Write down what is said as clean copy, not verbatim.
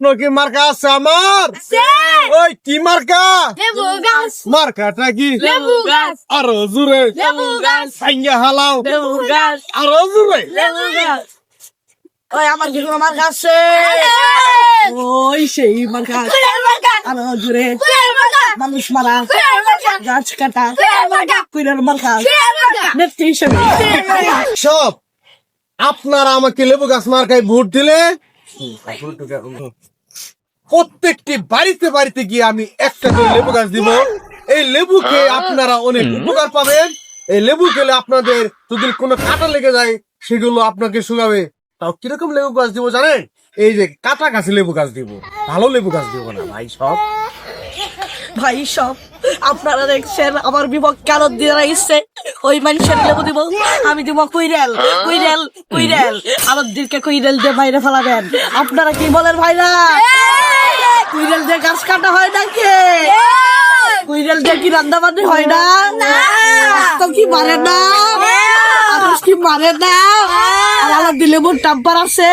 আপনার কি মার্কা আছে আমার? ওই কি মার্কা? লেবু গাছ, মার্কাটা কি? লেবু গাছ, আরো জোরে লেবু গাছ, সাইঙ্গা হালাও লেবু গাছ, আরো জোরে। লেবু গাছ। ওই আমার কি কোনো মার্কা আছে? ওই সেই মার্কা আরো জুড়ে মানুষ মারা গাছ কাটা কুইরের মার্কা নেত্রী হিসেবে সব আপনারা আমাকে লেবু গাছ মার্কায় ভোট দিলে প্রত্যেকটি বাড়িতে বাড়িতে গিয়ে আমি একটা করে লেবু গাছ দিব। এই লেবু খেয়ে আপনারা অনেক উপকার পাবেন। এই লেবু খেলে আপনাদের যদি কোনো কাটা লেগে যায় সেগুলো আপনাকে শুকাবে। তাও কিরকম লেবু গাছ দিব জানেন? এই যে কাটা গাছে লেবু গাছ দিব, ভালো লেবু গাছ দিব না ভাই। সব ভাই সব আপনারা দেখছেন আমার বিপক্ষে আরো দিয়ে রাখছে ওই মানুষের লেবু দিব আমি দিব কুইরেল কুইরেল কুইরেল আরো দিকে কুইরেল দিয়ে বাইরে ফেলাবেন। আপনারা কি বলেন ভাইরা? কুইরেল দিয়ে গাছ কাটা হয় নাকি? কুইরেল দিয়ে কি রান্না বান্না হয় না? তো কি মারে না? মানুষ কি মারে না? আর আমার দিলে লেবুর টাম্পার আছে।